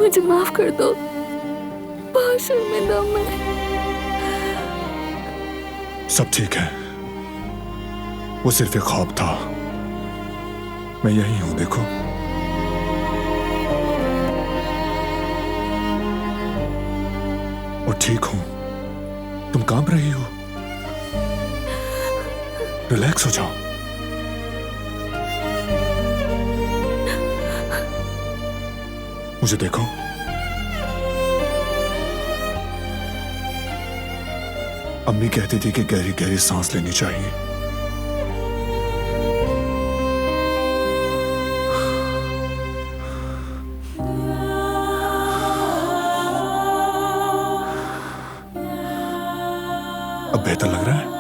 मुझे माफ कर दो, बहुत शर्मिंदा हूं मैं। सब ठीक है, वो सिर्फ एक ख्वाब था। मैं यही हूं, देखो। और ठीक हूं। तुम कांप रही हो, रिलैक्स हो जाओ। मुझे देखो, अम्मी कहती थी कि गहरी गहरी सांस लेनी चाहिए। अब बेहतर लग रहा है?